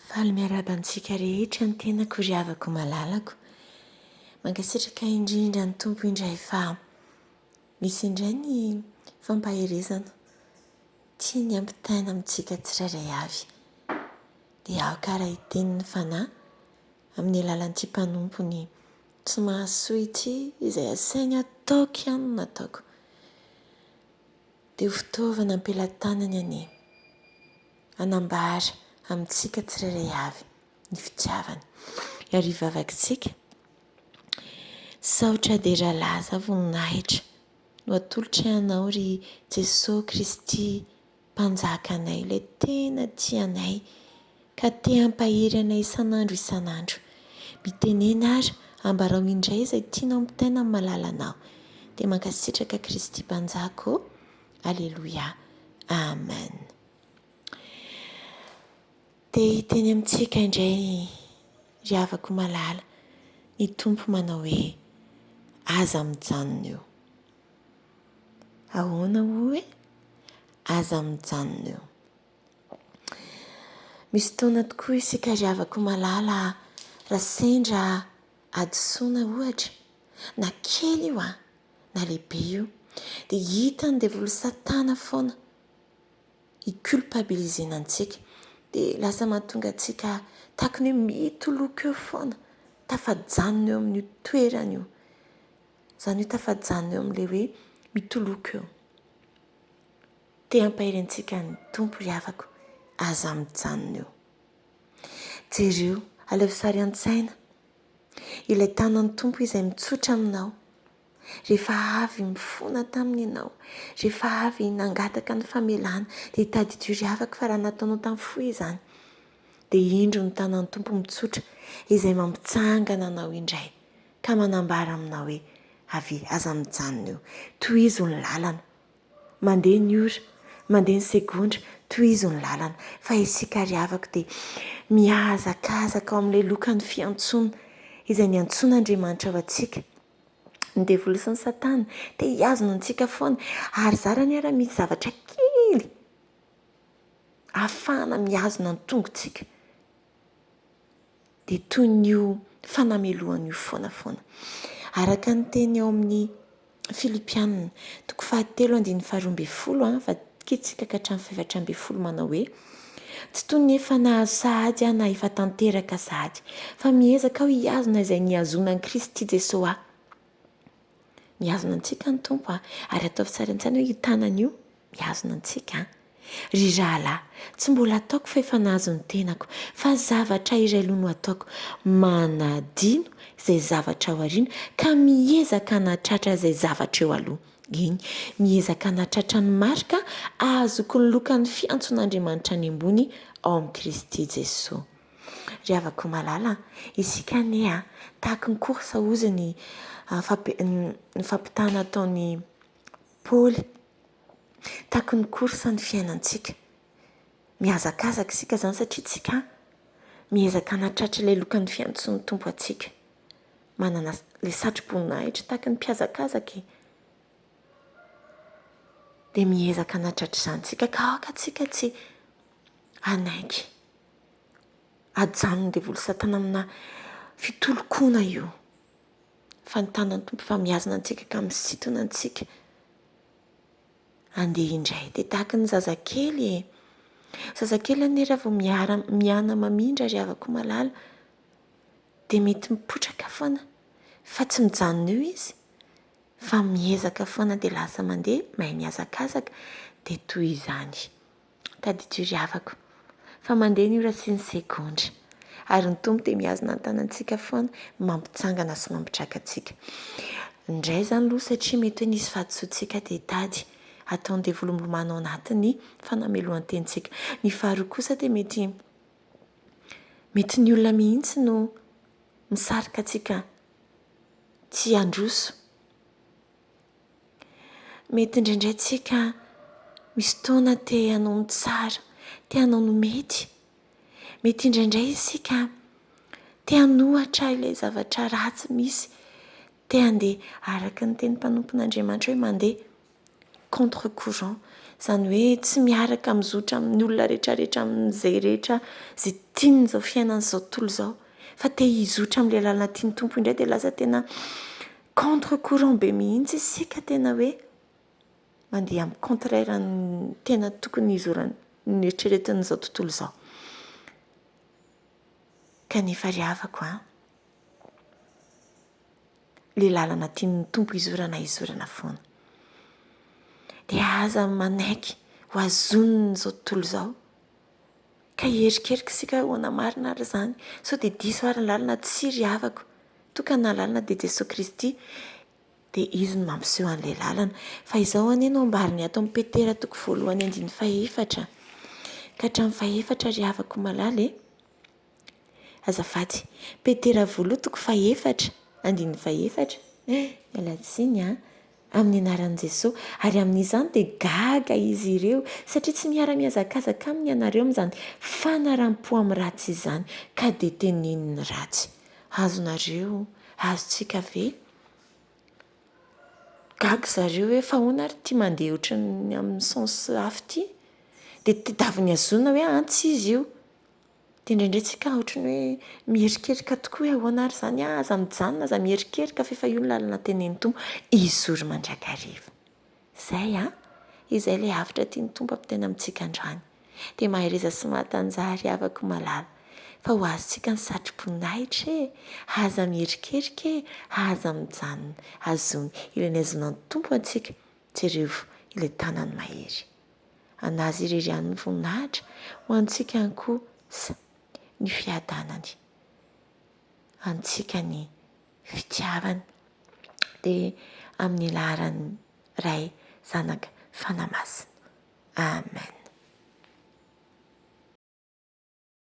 Faly miarabantsika rehetra ny tenako ry havako malalako. Mankasitraka indrindra ny tompo indray fa misy indray ny fampaherezana tia ny ampitaina amintsika tsirairay avy. Dia aho karaha iteniny fanahy amin'ny alalan'ity mpanompony tsy mahasoa ity izay asainy ataoko ihany no nataoko. Dia ho fitaovana ampelantanany anie anambara amintsika tsirairay avy ny fitiavany. Ary vavakitsika saotra dera laza voninahitra no atolotra ianao ry Jesosy Kristy mpanjakanay, ilay tena tianay ka te hampahery anay isan'andro isan'andro. Mitenena ary ambarao indray izay tianao ampitaina amin'ny malalanao. Dia mankasitraka Kristy mpanjaka. Aleluia. Amen. Dia hiteny amintsika indray ry havako malala ny tompo manao hoe aza mijanona eo. Ahoana hoe aza mijanona eo? Misy taona tokoa isika ry havako malala raha sendra adisoana ohatra na kely io na lehibe io dia hitany devil satana foana hiculpabilisena antsika. Dia lasa mahatonga antsika tahaka ny hoe mitoloka eo foana, tafajanona eo amin'ny toerana io. Izany hoe tafajanona eo amin'ilay hoe mitoloka eo. Te hampahery antsika ny tompo ry havako, aza mijanona eo. Jereo, aleo sary an-tsaina ilay tanan'ny tompo izay mitsotra aminao. Rehefa avy mifona taminy ianao, rehefa avy nangataka ny famelana, dia tadidio ry havako fa raha nataonao tamin'ny fo izany. Dia indro ny tanan'ny tompo mitsotra izay mampitsangana anao indray ka manambara aminao hoe avy aza mijanona eo. Tohizo ny lalana, mandeha ny ora, mandeha ny segondra, tohizo ny lalana. Fa isika ry havako dia mihazakazaka ao amin'ilay lokan'ny fiantsoana izay niantson'Andriamanitra ao antsika. Ny devil sy ny satana dia hiazona antsika foana ary zarany ara misy zavatra kely ahafahana mihazona ny tongontsika. Dia toy n'io fanamelohan'io foana. Araka ny teny ao amin'ny Filipianina 3:12 fa kitsika ka hatramin'ny 4:12 manao hoe tsy toy ny efa nahazo sahady aho na efa tanteraka sahady fa miezaka aho hiazona izay niazona an'i Kristy Jesosy aho. Mihazona antsika ny tompo ary ataovy tsara an-tsaina hoe io tanana io mihazona antsika. Ry rahalahy, tsy mbola ataoko fa efa nahazo ny tenako, fa zavatra iray aloha no ataoko, manadino izay zavatra ao aoriana ka miezaka hanatratra izay zavatra eo aloha. Iny, miezaka hanatratra ny marika azoko ny lokan'ny fiantson'Andriamanitra any ambony ao amin'ny Kristy Jesosy. Ry havako malala, isika anie tahaka ny korsa ozy ny fampitana ataon'ny Paoly, tahaka ny korsa ny fiainantsika. Mihazakazaka isika izany satria tsika miezaka hanatratra ilay lokan'ny fiantson'ny tompo antsika. Manana ilay satri-boninahitra tahaka ny mpiazakazaka. Dia miezaka hanatratra izany tsika ka aoka tsika tsy hanaiky hajanon'ny devil satana amina fitolokona io. Fa ny tanan'ny tompo fa mihazona antsika ka misintona antsika andeha indray. Dia tahaka ny zazakely zazakely anie raha vao miana mamindra ry havako malala dia mety mipotraka foana fa tsy mijanona eo izy fa miezaka foana dia lasa mandeha mahay mihazakazaka. Dia toy izany tadidio ry havako fa mandeha ny ora sy ny segondra ary ny tompo dia mihazona ny tanantsika foana mampitsangana sy mampitraka antsika. Indray izany loha satria mety hoe nisy fahadisoantsika dia tady ataon'ny devil milomano ao anatiny fanamelohan-tentsika. Ny faharoa kosa dia mety ny olona mihitsy no misarika antsika tsy handroso. Mety indraindray tsika misy taona te hanao ny tsara, te hanao ny mety. Mety indraindray isika te hanohatra ilay zavatra ratsy misy, te handeha araka ny teny mpanompon'Andriamanitra hoe mandeha contre courant, Izany hoe tsy miaraka mizotra amin'ny olona rehetrarehetra amin'izay rehetra zay tiany izao fiainan'izao tontolo izao, fa te hizotra amin'ilay lalana tiany tompo indray dia lasa tena contre courant be mihitsy isika, tena hoe mandeha amin'ny contraire ny tena tokony hizorany ny eritreretin'izao tontolo izao. Kanefa ry havako ilay lalana tian'ny tompo hizorana foana. Dia aza manaiky ho azoniny izao tontolo izao. Ka hierikerika isika ahoana marina ary izany. Sao dia diso ary ny lalina, tsy ry havako. Tokana lalina dia Jesosy Kristy, dia izy no mampiseho an'ilay lalana. Fa izao anie no ambariny ato amin'ny Petera 1:4. Ka hatramin'ny 4 ry havako malala azafady. Petera 1:4. Mialatsiny amin'ny anaran'i Jesosy, ary amin'izany dia gaga izy ireo satria tsy miara-mihazakazaka aminy ianareo amin'izany fanaram-po amin'ny ratsy izany, ka dia teneniny ratsy. Azonareo, azontsika ve? Gaga zareo hoe fa hoana ary tia mandeha ohatrany amin'ny sens hafa ity, dia tadiaviny azonina hoe tsy izy io. Dia indraindray tsika ohatrany hoe mierikerika tokoa hoe ahoana ary izany, aza mijanona, aza mierikerika fa efa io ny lalana tenen'ny Tompo, izory mandrakariva. Izay ilay havitra tian'ny Tompo ampiteny amintsika androany. Dia mahay reza sy mahatanjahary havako malala. Fa ho azontsika ny satroboninahitra aza mierikerika aza mijanona, azony ilay ny azonan'ny Tompo antsika, jereo ilay tanany mahery. Anazy irerian'ny voninahitra ho antsika ihany koa ny fiadanany, antsika ny fitiavany, dia amin'ny laharany Ray, Zanaka, Fanahy Masina. Amen.